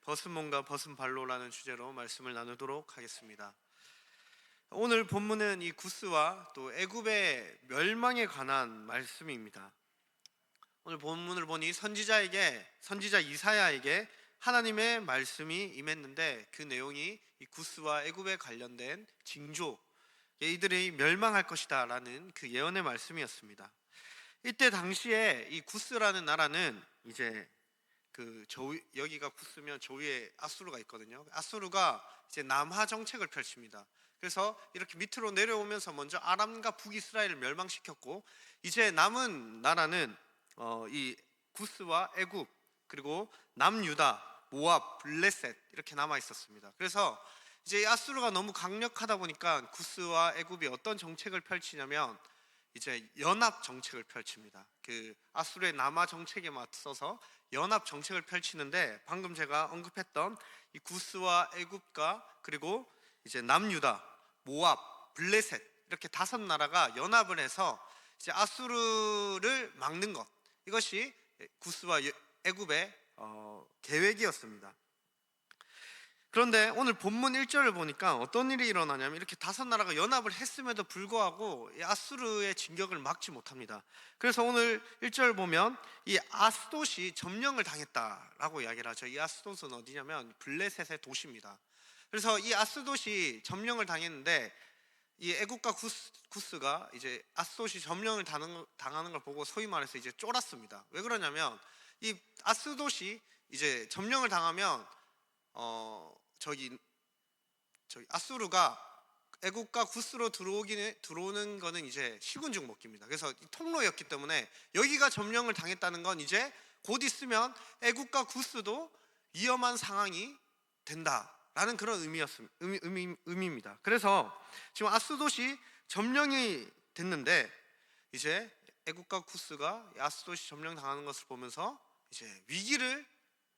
벗은 몸과 벗은 발로라는 주제로 말씀을 나누도록 하겠습니다. 오늘 본문은 이 구스와 또 애굽의 멸망에 관한 말씀입니다. 오늘 본문을 보니 선지자 이사야에게 하나님의 말씀이 임했는데 그 내용이 이 구스와 애굽에 관련된 징조, 이들이 멸망할 것이다 라는 그 예언의 말씀이었습니다. 이때 당시에 이 구스라는 나라는 이제 여기가 구스면 저 위에 아수르가 있거든요. 아수르가 이제 남하 정책을 펼칩니다. 그래서 이렇게 밑으로 내려오면서 먼저 아람과 북이스라엘을 멸망시켰고, 이제 남은 나라는 이 구스와 애굽, 그리고 남유다, 모압, 블레셋 이렇게 남아 있었습니다. 그래서 이제 아수르가 너무 강력하다 보니까 구스와 애굽이 어떤 정책을 펼치냐면 이제 연합 정책을 펼칩니다. 그 아수르의 남하 정책에 맞서서 연합 정책을 펼치는데, 방금 제가 언급했던 이 구스와 애굽과 그리고 이제 남유다, 모압, 블레셋 이렇게 5나라가 연합을 해서 이제 아수르를 막는 것, 이것이 구스와 애굽의 계획이었습니다. 그런데 오늘 본문 1절을 보니까 어떤 일이 일어나냐면, 이렇게 5나라가 연합을 했음에도 불구하고 이 아수르의 진격을 막지 못합니다. 그래서 오늘 1절 보면 이 아스돗이 점령을 당했다라고 이야기를 하죠. 이 아스돗은 어디냐면 블레셋의 도시입니다. 그래서 이 아스돗이 점령을 당했는데, 이 애국과 구스가 이제 아스돗이 점령을 당하는 걸 보고 소위 말해서 이제 쫄았습니다. 왜 그러냐면, 이 아스돗이 이제 점령을 당하면 저기 아수르가 애국과 구스로 들어오는 거는 이제 식은죽 먹기입니다. 그래서 통로였기 때문에 여기가 점령을 당했다는 건 이제 곧 있으면 애국과 구스도 위험한 상황이 된다라는 그런 의미입니다. 그래서 지금 아스돗이 점령이 됐는데, 이제 애국과 구스가 아스돗이 점령당하는 것을 보면서 이제 위기를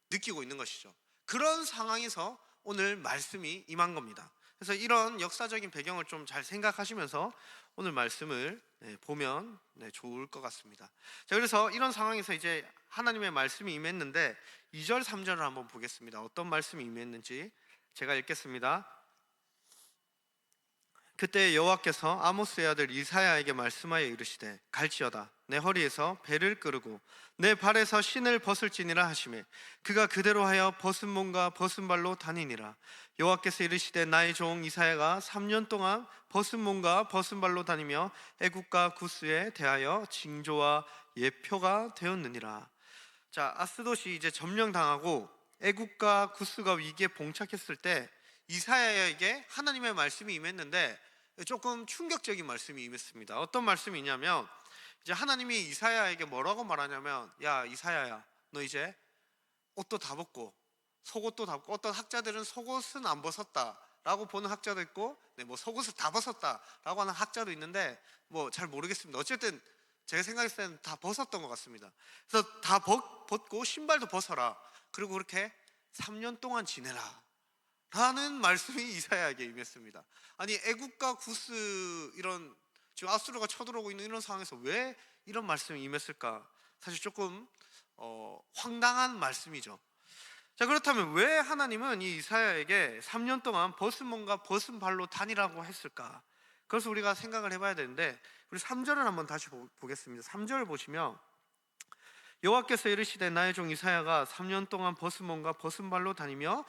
느끼고 있는 것이죠. 그런 상황에서 오늘 말씀이 임한 겁니다. 그래서 이런 역사적인 배경을 좀 잘 생각하시면서 오늘 말씀을 보면 좋을 것 같습니다. 자, 그래서 이런 상황에서 이제 하나님의 말씀이 임했는데 2절 3절을 한번 보겠습니다. 어떤 말씀이 임했는지 제가 읽겠습니다. 그때 여호와께서 아모스의 아들 이사야에게 말씀하여 이르시되, 갈지어다 내 허리에서 배를 끄르고 내 발에서 신을 벗을지니라 하시매, 그가 그대로 하여 벗은 몸과 벗은 발로 다니니라. 여호와께서 이르시되, 나의 종 이사야가 3년 동안 벗은 몸과 벗은 발로 다니며 애국과 구스에 대하여 징조와 예표가 되었느니라. 자, 아스돗이 이제 점령당하고 애국과 구스가 위기에 봉착했을 때 이사야에게 하나님의 말씀이 임했는데 조금 충격적인 말씀이 임했습니다. 어떤 말씀이냐면, 이제 하나님이 이사야에게 뭐라고 말하냐면, 야 이사야야, 너 이제 옷도 다 벗고 속옷도 다 벗고, 어떤 학자들은 속옷은 안 벗었다 라고 보는 학자도 있고, 뭐 속옷을 다 벗었다 라고 하는 학자도 있는데 뭐 잘 모르겠습니다. 어쨌든 제가 생각했을 때는 다 벗었던 것 같습니다. 그래서 다 벗고 신발도 벗어라, 그리고 그렇게 3년 동안 지내라 라는 말씀이 이사야에게 임했습니다. 아니, 애국과 구스, 이런 지금 아수르가 쳐들어오고 있는 이런 상황에서 왜 이런 말씀이 임했을까? 사실 조금 황당한 말씀이죠. 자, 그렇다면 왜 하나님은 이 이사야에게 3년 동안 벗은 몸과 벗은 발로 다니라고 했을까? 그래서 우리가 생각을 해봐야 되는데, 우리 3절을 한번 다시 보겠습니다. 3절을 보시면, 여호와께서 이르시되, 나의 종 이사야가 3년 동안 벗은 몸과 벗은 발로 다니며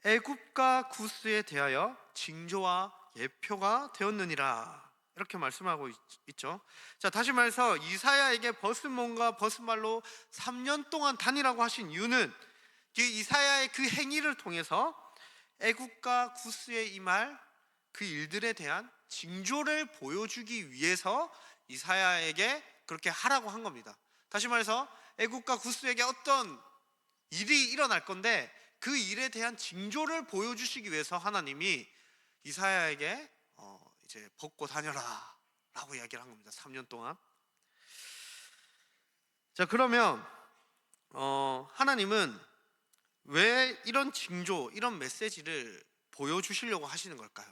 애굽과 구스에 대하여 징조와 예표가 되었느니라, 이렇게 말씀하고 있죠. 자, 다시 말해서 이사야에게 벗은 몸과 벗은 발로 3년 동안 다니라고 하신 이유는 이사야의 그 행위를 통해서 애굽과 구스에 임할 그 일들에 대한 징조를 보여주기 위해서 이사야에게 그렇게 하라고 한 겁니다. 다시 말해서 애굽과 구스에게 어떤 일이 일어날 건데 그 일에 대한 징조를 보여주시기 위해서 하나님이 이사야에게 이제 벗고 다녀라 라고 이야기를 한 겁니다. 3년 동안. 자, 그러면 하나님은 왜 이런 징조, 이런 메시지를 보여주시려고 하시는 걸까요?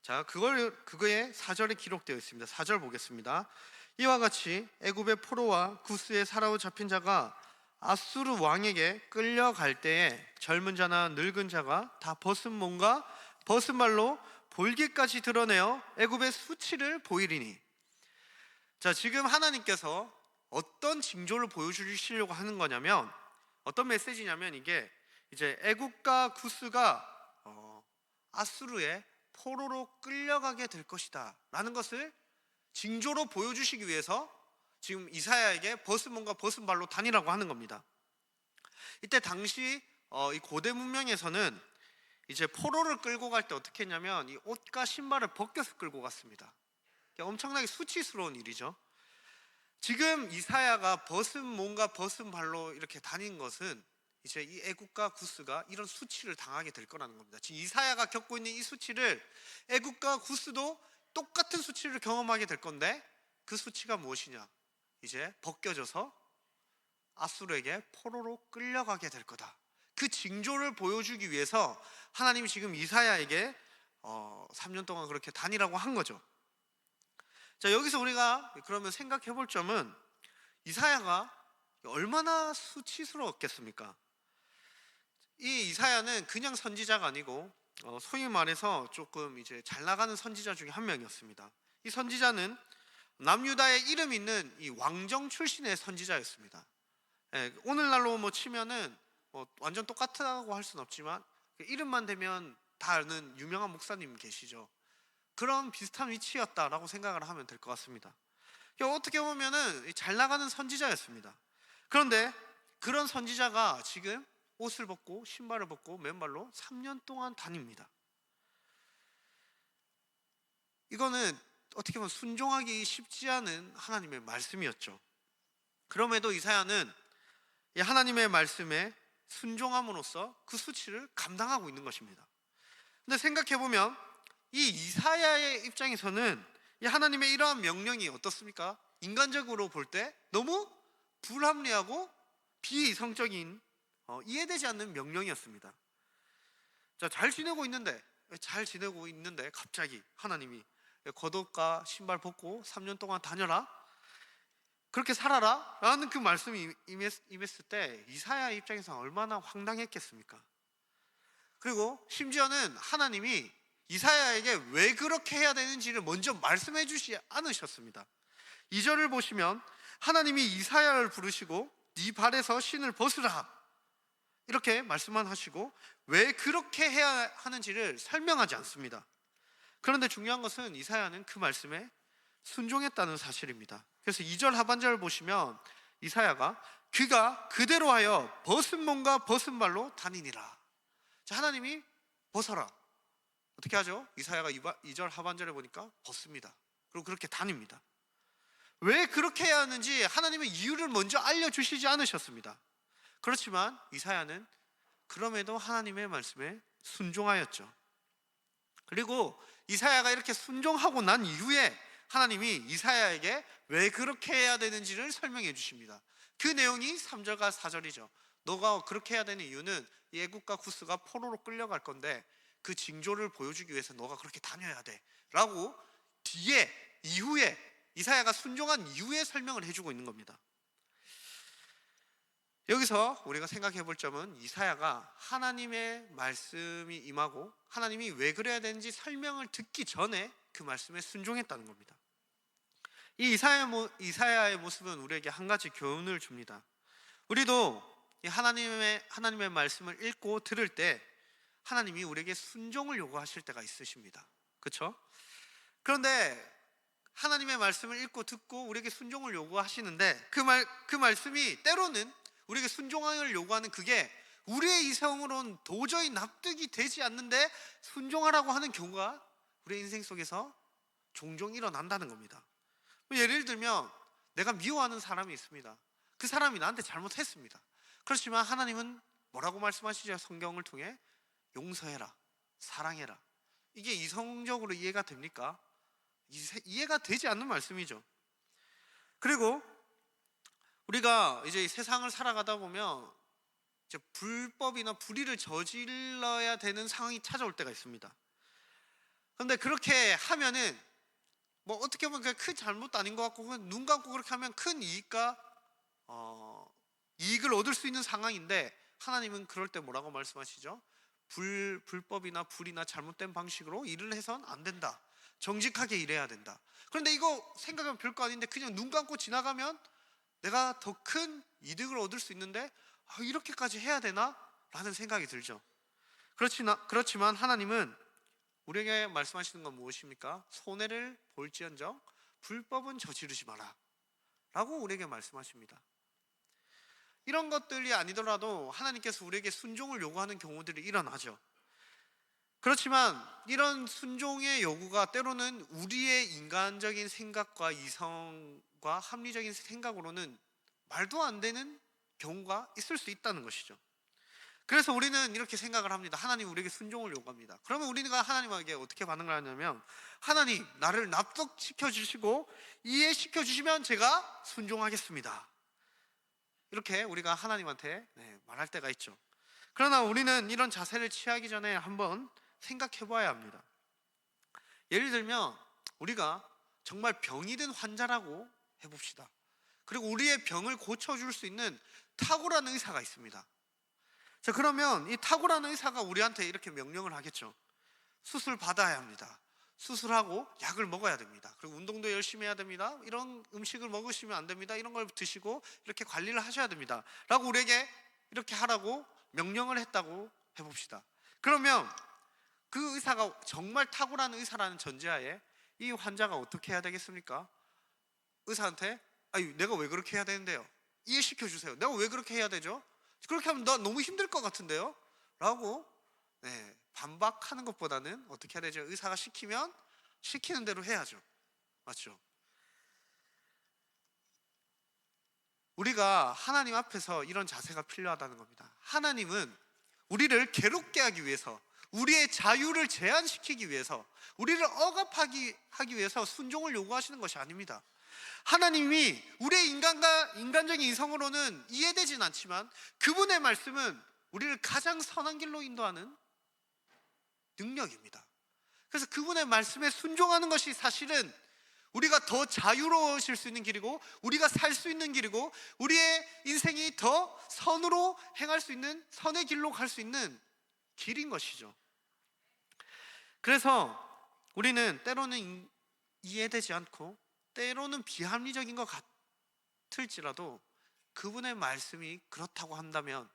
자, 그거에 4절에 기록되어 있습니다. 4절 보겠습니다. 이와 같이 애굽의 포로와 구스에 사로잡힌 자가 아수르 왕에게 끌려갈 때에 젊은 자나 늙은 자가 다 벗은 몸과 벗은 발로 볼기까지 드러내어 애굽의 수치를 보이리니. 자, 지금 하나님께서 어떤 징조를 보여주시려고 하는 거냐면, 어떤 메시지냐면, 이게 이제 애굽과 구스가 아수르의 포로로 끌려가게 될 것이다 라는 것을 징조로 보여주시기 위해서 지금 이사야에게 벗은 몸과 벗은 발로 다니라고 하는 겁니다. 이때 당시 이 고대 문명에서는 이제 포로를 끌고 갈 때 어떻게 했냐면, 이 옷과 신발을 벗겨서 끌고 갔습니다. 엄청나게 수치스러운 일이죠. 지금 이사야가 벗은 몸과 벗은 발로 이렇게 다닌 것은 이제 이 애굽과 구스가 이런 수치를 당하게 될 거라는 겁니다. 지금 이사야가 겪고 있는 이 수치를 애굽과 구스도 똑같은 수치를 경험하게 될 건데, 그 수치가 무엇이냐? 이제 벗겨져서 아수르에게 포로로 끌려가게 될 거다. 그 징조를 보여주기 위해서 하나님이 지금 이사야에게 3년 동안 그렇게 다니라고 한 거죠. 자, 여기서 우리가 그러면 생각해 볼 점은, 이사야가 얼마나 수치스러웠겠습니까? 이 이사야는 그냥 선지자가 아니고 소위 말해서 조금 이제 잘 나가는 선지자 중에 한 명이었습니다. 이 선지자는 남유다에 이름 있는 이 왕정 출신의 선지자였습니다. 오늘날로 뭐 치면은 완전 똑같다고 할 수는 없지만 이름만 대면 다 아는 유명한 목사님 계시죠. 그런 비슷한 위치였다라고 생각을 하면 될 것 같습니다. 어떻게 보면은 잘 나가는 선지자였습니다. 그런데 그런 선지자가 지금 옷을 벗고 신발을 벗고 맨발로 3년 동안 다닙니다. 이거는 어떻게 보면 순종하기 쉽지 않은 하나님의 말씀이었죠. 그럼에도 이사야는 하나님의 말씀에 순종함으로써 그 수치를 감당하고 있는 것입니다. 근데 생각해보면 이 이사야의 입장에서는 이 하나님의 이러한 명령이 어떻습니까? 인간적으로 볼 때 너무 불합리하고 비이성적인 이해되지 않는 명령이었습니다. 자, 잘 지내고 있는데 갑자기 하나님이 겉옷과 신발 벗고 3년 동안 다녀라, 그렇게 살아라 라는 그 말씀이 임했을 때 이사야 입장에서 얼마나 황당했겠습니까? 그리고 심지어는 하나님이 이사야에게 왜 그렇게 해야 되는지를 먼저 말씀해 주시지 않으셨습니다. 2절을 보시면 하나님이 이사야를 부르시고 네 발에서 신을 벗으라 이렇게 말씀만 하시고 왜 그렇게 해야 하는지를 설명하지 않습니다. 그런데 중요한 것은 이사야는 그 말씀에 순종했다는 사실입니다. 그래서 2절 하반절을 보시면 이사야가 그가 그대로 하여 벗은 몸과 벗은 발로 다니니라. 자, 하나님이 벗어라. 어떻게 하죠? 이사야가 2절 하반절에 보니까 벗습니다. 그리고 그렇게 다닙니다. 왜 그렇게 해야 하는지 하나님의 이유를 먼저 알려주시지 않으셨습니다. 그렇지만 이사야는 그럼에도 하나님의 말씀에 순종하였죠. 그리고 이사야가 이렇게 순종하고 난 이후에 하나님이 이사야에게 왜 그렇게 해야 되는지를 설명해 주십니다. 그 내용이 3절과 4절이죠. 너가 그렇게 해야 되는 이유는 애굽과 구스가 포로로 끌려갈 건데 그 징조를 보여주기 위해서 너가 그렇게 다녀야 돼 라고 이후에 이사야가 순종한 이후에 설명을 해주고 있는 겁니다. 여기서 우리가 생각해 볼 점은 이사야가 하나님의 말씀이 임하고 하나님이 왜 그래야 되는지 설명을 듣기 전에 그 말씀에 순종했다는 겁니다. 이 이사야의 모습은 우리에게 한 가지 교훈을 줍니다. 우리도 하나님의 말씀을 읽고 들을 때 하나님이 우리에게 순종을 요구하실 때가 있으십니다. 그렇죠? 그런데 하나님의 말씀을 읽고 듣고 우리에게 순종을 요구하시는데 그 말씀이 때로는 우리에게 순종을 요구하는 그게 우리의 이성으로는 도저히 납득이 되지 않는데 순종하라고 하는 경우가 우리의 인생 속에서 종종 일어난다는 겁니다. 예를 들면 내가 미워하는 사람이 있습니다. 그 사람이 나한테 잘못했습니다. 그렇지만 하나님은 뭐라고 말씀하시죠? 성경을 통해 용서해라, 사랑해라. 이게 이성적으로 이해가 됩니까? 이해가 되지 않는 말씀이죠. 그리고 우리가 이제 세상을 살아가다 보면 이제 불법이나 불의를 저질러야 되는 상황이 찾아올 때가 있습니다. 그런데 그렇게 하면은 뭐 어떻게 보면 큰 잘못도 아닌 것 같고 눈 감고 그렇게 하면 큰 이익과 이익을 얻을 수 있는 상황인데 하나님은 그럴 때 뭐라고 말씀하시죠? 불법이나 불이나 잘못된 방식으로 일을 해선 안 된다. 정직하게 일해야 된다. 그런데 이거 생각하면 별거 아닌데 그냥 눈 감고 지나가면 내가 더 큰 이득을 얻을 수 있는데 이렇게까지 해야 되나? 라는 생각이 들죠. 그렇지만 하나님은 우리에게 말씀하시는 건 무엇입니까? 손해를 볼지언정 불법은 저지르지 마라 라고 우리에게 말씀하십니다. 이런 것들이 아니더라도 하나님께서 우리에게 순종을 요구하는 경우들이 일어나죠. 그렇지만 이런 순종의 요구가 때로는 우리의 인간적인 생각과 이성과 합리적인 생각으로는 말도 안 되는 경우가 있을 수 있다는 것이죠. 그래서 우리는 이렇게 생각을 합니다. 하나님 우리에게 순종을 요구합니다. 그러면 우리가 하나님에게 어떻게 반응을 하냐면, 하나님 나를 납득시켜 주시고 이해시켜 주시면 제가 순종하겠습니다. 이렇게 우리가 하나님한테 말할 때가 있죠. 그러나 우리는 이런 자세를 취하기 전에 한번 생각해 봐야 합니다. 예를 들면 우리가 정말 병이 든 환자라고 해봅시다. 그리고 우리의 병을 고쳐줄 수 있는 탁월한 의사가 있습니다. 자, 그러면 이 탁월한 의사가 우리한테 이렇게 명령을 하겠죠. 수술 받아야 합니다. 수술하고 약을 먹어야 됩니다. 그리고 운동도 열심히 해야 됩니다. 이런 음식을 먹으시면 안 됩니다. 이런 걸 드시고 이렇게 관리를 하셔야 됩니다. 라고 우리에게 이렇게 하라고 명령을 했다고 해봅시다. 그러면 그 의사가 정말 탁월한 의사라는 전제하에 이 환자가 어떻게 해야 되겠습니까? 의사한테 내가 왜 그렇게 해야 되는데요? 이해시켜 주세요. 내가 왜 그렇게 해야 되죠? 그렇게 하면 나 너무 힘들 것 같은데요? 라고 반박하는 것보다는 어떻게 해야 되죠? 의사가 시키면 시키는 대로 해야죠. 맞죠? 우리가 하나님 앞에서 이런 자세가 필요하다는 겁니다. 하나님은 우리를 괴롭게 하기 위해서, 우리의 자유를 제한시키기 위해서, 우리를 억압하기 위해서 순종을 요구하시는 것이 아닙니다. 하나님이 우리의 인간적인 이성으로는 이해되진 않지만 그분의 말씀은 우리를 가장 선한 길로 인도하는 능력입니다. 그래서 그분의 말씀에 순종하는 것이 사실은 우리가 더 자유로워질 수 있는 길이고, 우리가 살 수 있는 길이고, 우리의 인생이 더 선으로 행할 수 있는, 선의 길로 갈 수 있는 길인 것이죠. 그래서 우리는 때로는 이해되지 않고 때로는 비합리적인 것 같을지라도 그분의 말씀이 그렇다고 한다면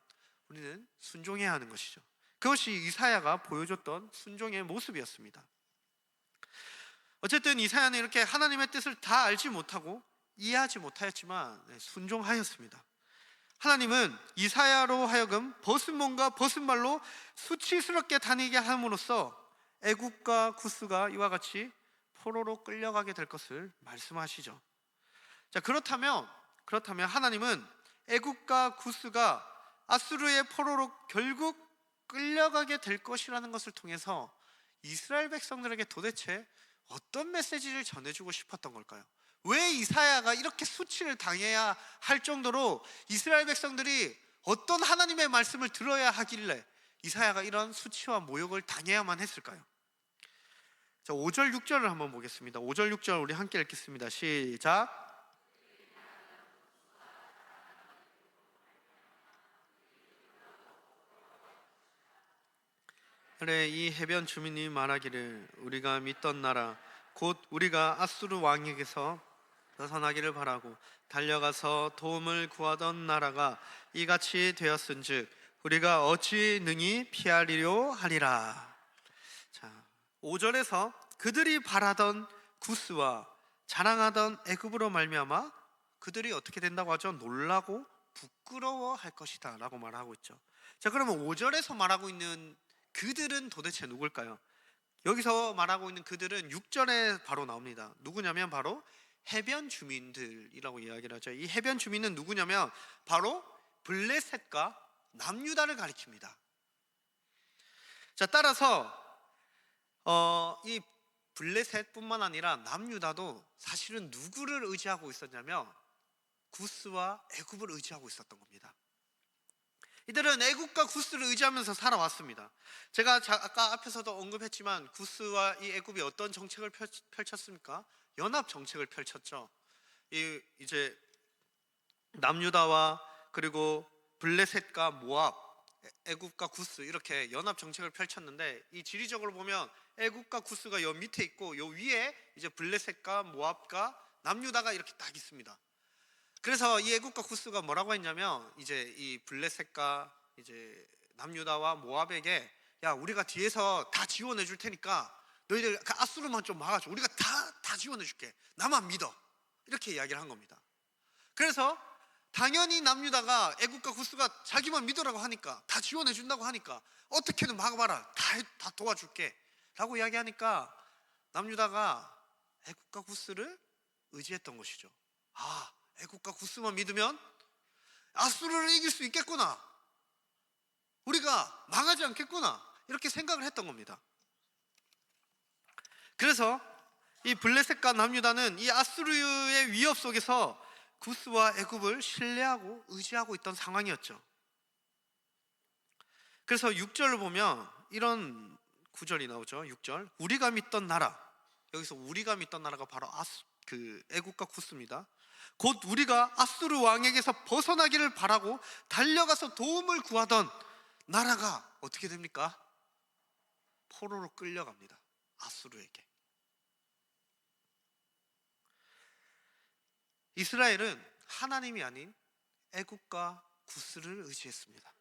우리는 순종해야 하는 것이죠. 그것이 이사야가 보여줬던 순종의 모습이었습니다. 어쨌든 이사야는 이렇게 하나님의 뜻을 다 알지 못하고 이해하지 못하였지만 순종하였습니다. 하나님은 이사야로 하여금 벗은 몸과 벗은 발로 수치스럽게 다니게 함으로써 애굽과 구스가 이와 같이 포로로 끌려가게 될 것을 말씀하시죠. 자, 그렇다면 하나님은 애굽과 구스가 아수르의 포로로 결국 끌려가게 될 것이라는 것을 통해서 이스라엘 백성들에게 도대체 어떤 메시지를 전해주고 싶었던 걸까요? 왜 이사야가 이렇게 수치를 당해야 할 정도로 이스라엘 백성들이 어떤 하나님의 말씀을 들어야 하길래 이사야가 이런 수치와 모욕을 당해야만 했을까요? 자, 5절 6절을 한번 보겠습니다. 5절 6절 우리 함께 읽겠습니다. 시작. 그래, 이 해변 주민이 말하기를 우리가 믿던 나라 곧 우리가 아수르 왕에게서 벗어나기를 바라고 달려가서 도움을 구하던 나라가 이같이 되었은즉 우리가 어찌 능히 피하리려 하리라. 자, 5절에서 그들이 바라던 구스와 자랑하던 애굽으로 말미암아 그들이 어떻게 된다고 하죠? 놀라고 부끄러워할 것이다 라고 말하고 있죠. 자, 그러면 5절에서 말하고 있는 그들은 도대체 누굴까요? 여기서 말하고 있는 그들은 6절에 바로 나옵니다. 누구냐면 바로 해변 주민들이라고 이야기를 하죠. 이 해변 주민은 누구냐면 바로 블레셋과 남유다를 가리킵니다. 자, 따라서 이 블레셋뿐만 아니라 남유다도 사실은 누구를 의지하고 있었냐면 구스와 애굽을 의지하고 있었던 겁니다. 이들은 애굽과 구스를 의지하면서 살아왔습니다. 제가 아까 앞에서도 언급했지만 구스와 이 애굽이 어떤 정책을 펼쳤습니까? 연합 정책을 펼쳤죠. 이제 남유다와 그리고 블레셋과 모압, 애굽과 구스 이렇게 연합 정책을 펼쳤는데, 이 지리적으로 보면 애굽과 구스가 요 밑에 있고 요 위에 이제 블레셋과 모압과 남유다가 이렇게 딱 있습니다. 그래서 이 애굽과 구스가 뭐라고 했냐면, 이제 이 블레셋과 이제 남유다와 모압에게, 야, 우리가 뒤에서 다 지원해 줄 테니까 너희들 그 아수르만 좀 막아줘. 우리가 다 지원해 줄게. 나만 믿어. 이렇게 이야기를 한 겁니다. 그래서 당연히 남유다가 애굽과 구스가 자기만 믿으라고 하니까, 다 지원해 준다고 하니까 어떻게든 막아봐라. 다 도와줄게 라고 이야기하니까 남유다가 애굽과 구스를 의지했던 것이죠. 아, 애굽과 구스만 믿으면 아수르를 이길 수 있겠구나, 우리가 망하지 않겠구나, 이렇게 생각을 했던 겁니다. 그래서 이 블레셋과 남유다는 이 아수르의 위협 속에서 구스와 애굽을 신뢰하고 의지하고 있던 상황이었죠. 그래서 6절을 보면 이런 구절이 나오죠. 6절, 우리가 믿던 나라. 여기서 우리가 믿던 나라가 바로 애굽과 구스입니다. 곧 우리가 아수르 왕에게서 벗어나기를 바라고 달려가서 도움을 구하던 나라가 어떻게 됩니까? 포로로 끌려갑니다. 아수르에게. 이스라엘은 하나님이 아닌 애굽과 구스를 의지했습니다.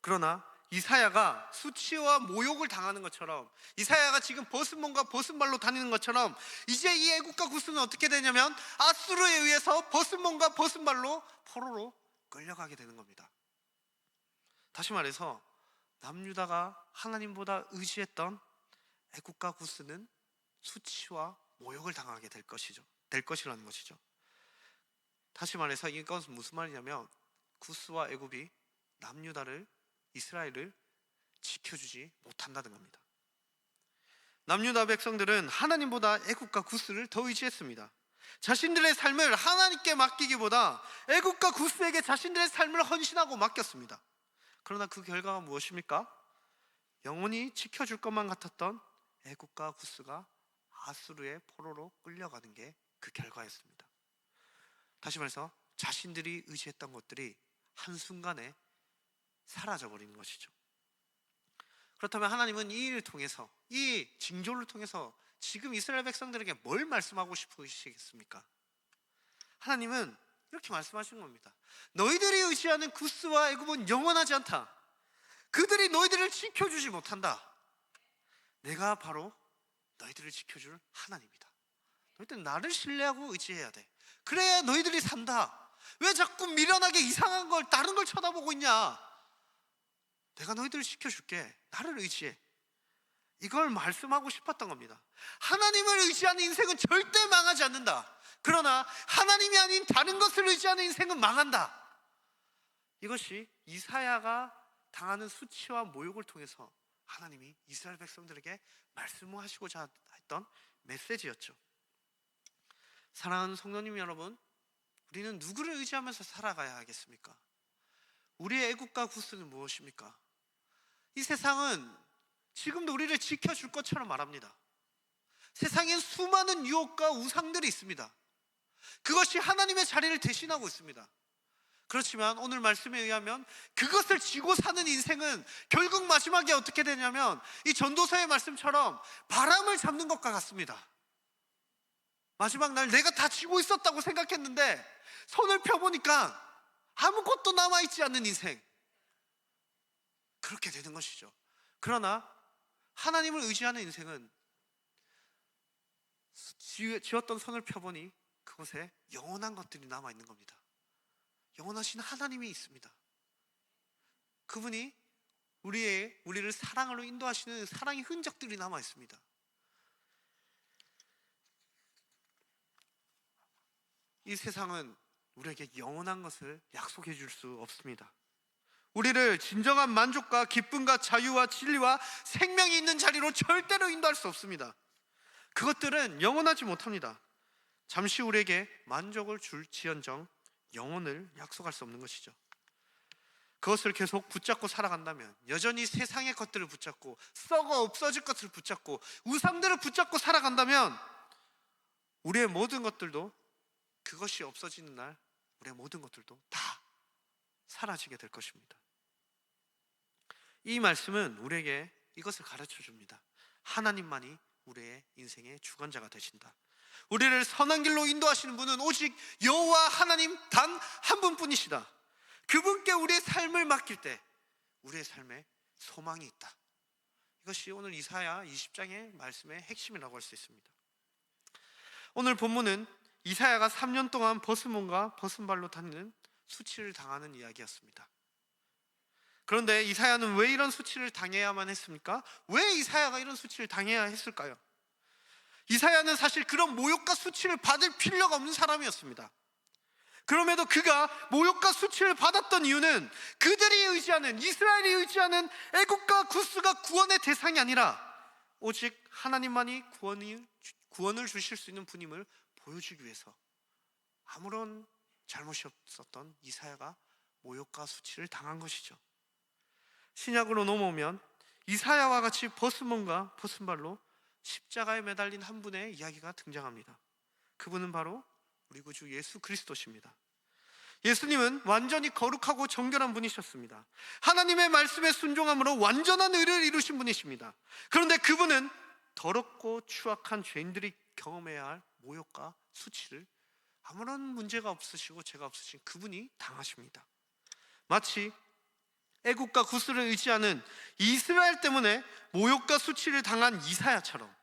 그러나 이사야가 수치와 모욕을 당하는 것처럼, 이사야가 지금 벗은 몸과 벗은 발로 다니는 것처럼, 이제 이 애굽과 구스는 어떻게 되냐면 아수르에 의해서 벗은 몸과 벗은 발로 포로로 끌려가게 되는 겁니다. 다시 말해서 남유다가 하나님보다 의지했던 애굽과 구스는 수치와 모욕을 당하게 될 것이라는 것이죠. 다시 말해서 이것은 무슨 말이냐면, 구스와 애굽이 남유다를, 이스라엘을 지켜주지 못한다는 겁니다. 남유다 백성들은 하나님보다 애굽과 구스를 더 의지했습니다. 자신들의 삶을 하나님께 맡기기보다 애굽과 구스에게 자신들의 삶을 헌신하고 맡겼습니다. 그러나 그 결과가 무엇입니까? 영원히 지켜줄 것만 같았던 애굽과 구스가 아수르의 포로로 끌려가는 게 그 결과였습니다. 다시 말해서 자신들이 의지했던 것들이 한순간에 사라져버리는 것이죠. 그렇다면 하나님은 이 일을 통해서, 이 징조를 통해서 지금 이스라엘 백성들에게 뭘 말씀하고 싶으시겠습니까? 하나님은 이렇게 말씀하시는 겁니다. 너희들이 의지하는 구스와 애굽은 영원하지 않다. 그들이 너희들을 지켜주지 못한다. 내가 바로 너희들을 지켜줄 하나님이다. 너희들은 나를 신뢰하고 의지해야 돼. 그래야 너희들이 산다. 왜 자꾸 미련하게 이상한 걸, 다른 걸 쳐다보고 있냐? 내가 너희들을 지켜줄게. 나를 의지해. 이걸 말씀하고 싶었던 겁니다. 하나님을 의지하는 인생은 절대 망하지 않는다. 그러나 하나님이 아닌 다른 것을 의지하는 인생은 망한다. 이것이 이사야가 당하는 수치와 모욕을 통해서 하나님이 이스라엘 백성들에게 말씀하시고자 했던 메시지였죠. 사랑하는 성도님 여러분, 우리는 누구를 의지하면서 살아가야 하겠습니까? 우리의 애국과 구스는 무엇입니까? 이 세상은 지금도 우리를 지켜줄 것처럼 말합니다. 세상엔 수많은 유혹과 우상들이 있습니다. 그것이 하나님의 자리를 대신하고 있습니다. 그렇지만 오늘 말씀에 의하면 그것을 지고 사는 인생은 결국 마지막에 어떻게 되냐면 이 전도서의 말씀처럼 바람을 잡는 것과 같습니다. 마지막 날 내가 다 지고 있었다고 생각했는데 손을 펴보니까 아무것도 남아있지 않는 인생, 그렇게 되는 것이죠. 그러나 하나님을 의지하는 인생은 쥐었던 손을 펴보니 그곳에 영원한 것들이 남아있는 겁니다. 영원하신 하나님이 있습니다. 그분이 우리를 사랑으로 인도하시는 사랑의 흔적들이 남아있습니다. 이 세상은 우리에게 영원한 것을 약속해 줄 수 없습니다. 우리를 진정한 만족과 기쁨과 자유와 진리와 생명이 있는 자리로 절대로 인도할 수 없습니다. 그것들은 영원하지 못합니다. 잠시 우리에게 만족을 줄지언정 영혼을 약속할 수 없는 것이죠. 그것을 계속 붙잡고 살아간다면, 여전히 세상의 것들을 붙잡고 썩어 없어질 것을 붙잡고 우상들을 붙잡고 살아간다면 우리의 모든 것들도, 그것이 없어지는 날 우리의 모든 것들도 다 사라지게 될 것입니다. 이 말씀은 우리에게 이것을 가르쳐 줍니다. 하나님만이 우리의 인생의 주관자가 되신다. 우리를 선한 길로 인도하시는 분은 오직 여호와 하나님 단 한 분뿐이시다. 그분께 우리의 삶을 맡길 때 우리의 삶에 소망이 있다. 이것이 오늘 이사야 20장의 말씀의 핵심이라고 할 수 있습니다. 오늘 본문은 이사야가 3년 동안 벗은 몸과 벗은 발로 다니는 수치를 당하는 이야기였습니다. 그런데 이사야는 왜 이런 수치를 당해야만 했습니까? 왜 이사야가 이런 수치를 당해야 했을까요? 이사야는 사실 그런 모욕과 수치를 받을 필요가 없는 사람이었습니다. 그럼에도 그가 모욕과 수치를 받았던 이유는 그들이 의지하는, 이스라엘이 의지하는 애국과 구스가 구원의 대상이 아니라 오직 하나님만이 구원을 주실 수 있는 분임을 보여주기 위해서 아무런 잘못이 없었던 이사야가 모욕과 수치를 당한 것이죠. 신약으로 넘어오면 이사야와 같이 벗은 몸과 벗은 발로 십자가에 매달린 한 분의 이야기가 등장합니다. 그분은 바로 우리 구주 예수 그리스도십니다. 예수님은 완전히 거룩하고 정결한 분이셨습니다. 하나님의 말씀에 순종함으로 완전한 의를 이루신 분이십니다. 그런데 그분은 더럽고 추악한 죄인들이 경험해야 할 모욕과 수치를 아무런 문제가 없으시고 죄가 없으신 그분이 당하십니다. 마치 애국과 구스를 의지하는 이스라엘 때문에 모욕과 수치를 당한 이사야처럼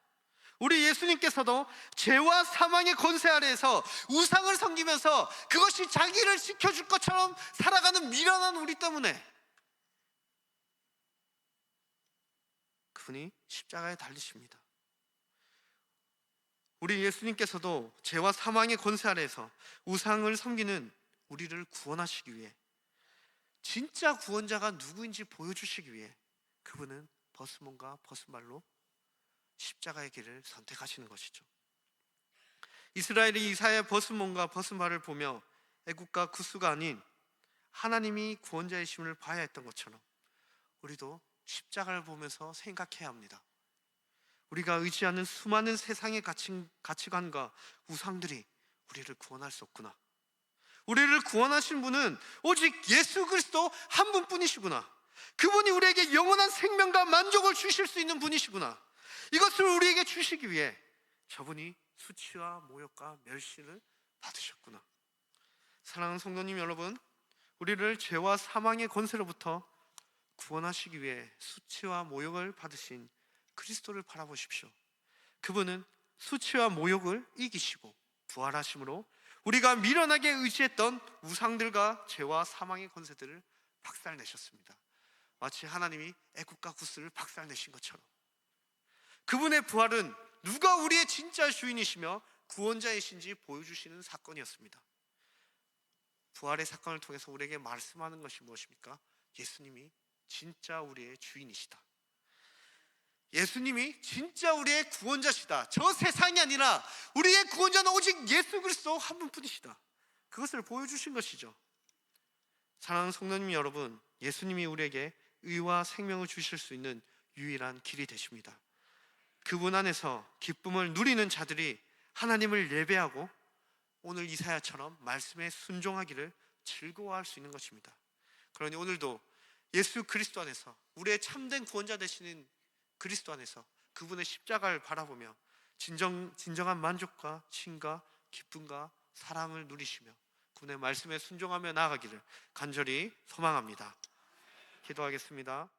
우리 예수님께서도 죄와 사망의 권세 아래에서 우상을 섬기면서 그것이 자기를 지켜줄 것처럼 살아가는 미련한 우리 때문에 그분이 십자가에 달리십니다. 우리 예수님께서도 죄와 사망의 권세 아래에서 우상을 섬기는 우리를 구원하시기 위해, 진짜 구원자가 누구인지 보여주시기 위해 그분은 벗은 몸과 벗은 발로 십자가의 길을 선택하시는 것이죠. 이스라엘이 이사야의 벗은 몸과 벗은 발을 보며 애국과 구스가 아닌 하나님이 구원자이심을 봐야 했던 것처럼 우리도 십자가를 보면서 생각해야 합니다. 우리가 의지하는 수많은 세상의 가치관과 우상들이 우리를 구원할 수 없구나. 우리를 구원하신 분은 오직 예수 그리스도 한 분뿐이시구나. 그분이 우리에게 영원한 생명과 만족을 주실 수 있는 분이시구나. 이것을 우리에게 주시기 위해 저분이 수치와 모욕과 멸시를 받으셨구나. 사랑하는 성도님 여러분, 우리를 죄와 사망의 권세로부터 구원하시기 위해 수치와 모욕을 받으신 그리스도를 바라보십시오. 그분은 수치와 모욕을 이기시고 부활하심으로 우리가 미련하게 의지했던 우상들과 죄와 사망의 권세들을 박살내셨습니다. 마치 하나님이 애국과 구스를 박살내신 것처럼 그분의 부활은 누가 우리의 진짜 주인이시며 구원자이신지 보여주시는 사건이었습니다. 부활의 사건을 통해서 우리에게 말씀하는 것이 무엇입니까? 예수님이 진짜 우리의 주인이시다. 예수님이 진짜 우리의 구원자시다. 저 세상이 아니라 우리의 구원자는 오직 예수 그리스도 한 분뿐이시다. 그것을 보여주신 것이죠. 사랑하는 성도님 여러분, 예수님이 우리에게 의와 생명을 주실 수 있는 유일한 길이 되십니다. 그분 안에서 기쁨을 누리는 자들이 하나님을 예배하고 오늘 이사야처럼 말씀에 순종하기를 즐거워할 수 있는 것입니다. 그러니 오늘도 예수 그리스도 안에서 우리의 참된 구원자 되시는 그리스도 안에서 그분의 십자가를 바라보며 진정한 만족과 칭과 기쁨과 사랑을 누리시며 그분의 말씀에 순종하며 나아가기를 간절히 소망합니다. 기도하겠습니다.